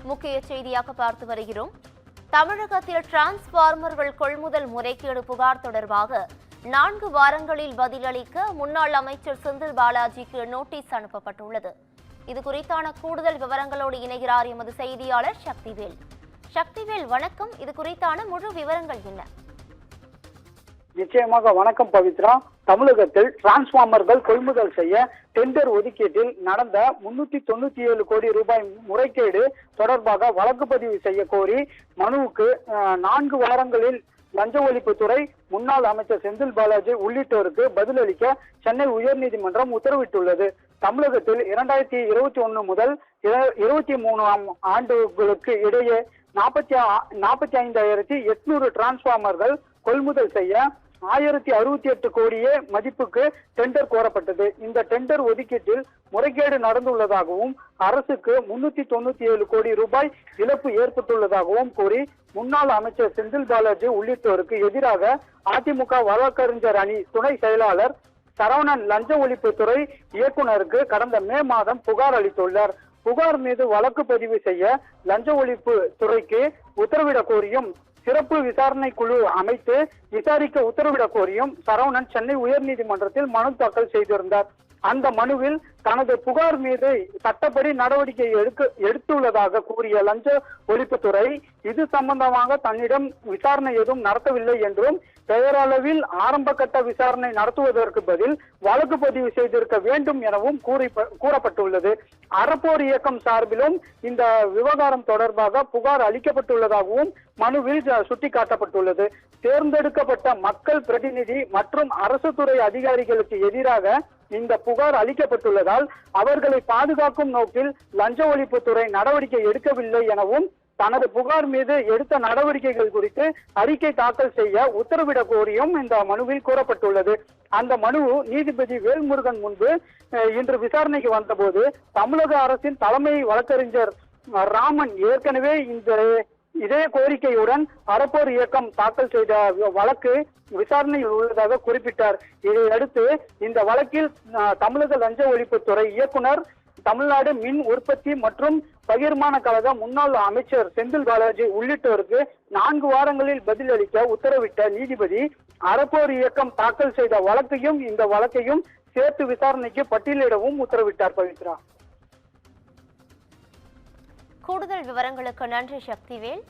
முக்கிய செய்தியாக பார்த்து வருகிறோம். தமிழகத்தில் டிரான்ஸ்பார்மர்கள் கொள்முதல் முறைகேடு புகார் தொடர்பாக 4 வாரங்களில் பதிலளிக்க முன்னாள் அமைச்சர் செந்தில் பாலாஜிக்கு நோட்டீஸ் அனுப்பப்பட்டுள்ளது. இது குறித்தான கூடுதல் விவரங்களோடு இணைகிறார் எமது செய்தியாளர் சக்திவேல். சக்திவேல், வணக்கம். இது குறித்தான முழு விவரங்கள் என்ன? நிச்சயமாக வணக்கம் பவித்ரா. தமிழகத்தில் டிரான்ஸ்பார்மர்கள் கொள்முதல் செய்ய டெண்டர் ஒதுக்கீட்டில் நடந்த 397 கோடி ரூபாய் முறைகேடு தொடர்பாக வழக்கு பதிவு செய்ய கோரி மனுவுக்கு 4 வாரங்களில் லஞ்ச ஒழிப்புத்துறை முன்னாள் அமைச்சர் செந்தில் பாலாஜி உள்ளிட்டோருக்கு பதிலளிக்க சென்னை உயர்நீதிமன்றம் உத்தரவிட்டுள்ளது. தமிழகத்தில் 2021 முதல் 23 ஆண்டுகளுக்கு இடையே 45,800 டிரான்ஸ்பார்மர்கள் கொள்முதல் செய்ய 1068 கோடியே மதிப்புக்கு டெண்டர் கோரப்பட்டது. இந்த டெண்டர் ஒதுக்கீட்டில் முறைகேடு நடந்துள்ளதாகவும் அரசுக்கு 397 கோடி ரூபாய் இழப்பு ஏற்பட்டுள்ளதாகவும் கூறி முன்னாள் அமைச்சர் செந்தில் பாலாஜி உள்ளிட்டோருக்கு எதிராக அதிமுக வழக்கறிஞர் அணி துணை செயலாளர் சரவணன் லஞ்ச ஒழிப்புத்துறை இயக்குநருக்கு கடந்த மே மாதம் புகார் அளித்துள்ளார். புகார் மீது வழக்கு பதிவு செய்ய லஞ்ச ஒழிப்பு துறைக்கு உத்தரவிட கோரியும் சிறப்பு விசாரணை குழு அமைத்து விசாரிக்க உத்தரவிட கோரியும் சரவணன் சென்னை உயர்நீதிமன்றத்தில் மனு தாக்கல் செய்திருந்தார். அந்த மனுவில் தனது புகார் மீது சட்டப்படி நடவடிக்கை எடுத்துள்ளதாக கூறிய லஞ்ச ஒழிப்புத்துறை இது சம்பந்தமாக தன்னிடம் விசாரணை எதுவும் நடத்தவில்லை என்றும் பெயரளவில் ஆரம்ப கட்ட விசாரணை நடத்துவதற்கு பதில் வழக்கு பதிவு செய்திருக்க வேண்டும் எனவும் கூறப்பட்டுள்ளது. அறப்போர் இயக்கம் சார்பிலும் இந்த விவகாரம் தொடர்பாக புகார் அளிக்கப்பட்டுள்ளதாகவும் மனுவில் சுட்டிக்காட்டப்பட்டுள்ளது. தேர்ந்தெடுக்கப்பட்ட மக்கள் பிரதிநிதி மற்றும் அரசு துறை அதிகாரிகளுக்கு எதிராக இந்த புகார் அளிக்கப்பட்டுள்ளதால் அவர்களை பாதுகாக்கும் நோக்கில் லஞ்ச ஒழிப்புத்துறை நடவடிக்கை எடுக்கவில்லை எனவும் தனது புகார் மீது எடுத்த நடவடிக்கைகள் குறித்து அறிக்கை தாக்கல் செய்ய உத்தரவிட கோரியும் இந்த மனுவில் கூறப்பட்டுள்ளது. அந்த மனு நீதிபதி வேல்முருகன் முன்பு இன்று விசாரணைக்கு வந்தபோது தமிழக அரசின் தலைமை வழக்கறிஞர் ராமன் ஏற்கனவே இதே கோரிக்கையுடன் அறப்போர் இயக்கம் தாக்கல் செய்த வழக்கு விசாரணையில் உள்ளதாக குறிப்பிட்டார். இதையடுத்து இந்த வழக்கில் தமிழக லஞ்ச ஒழிப்புத்துறை இயக்குனர், தமிழ்நாடு மின் உற்பத்தி மற்றும் பகிர்மான கழக முன்னாள் அமைச்சர் செந்தில் பாலாஜி உள்ளிட்டோருக்கு 4 வாரங்களில் பதிலளிக்க உத்தரவிட்ட நீதிபதி அறப்போர் இயக்கம் தாக்கல் செய்த வழக்கையும் இந்த வழக்கையும் சேர்த்து விசாரணைக்கு பட்டியலிடவும் உத்தரவிட்டார். பவித்ரா, கூடுதல் விவரங்களுக்கு நன்றி சக்திவேல்.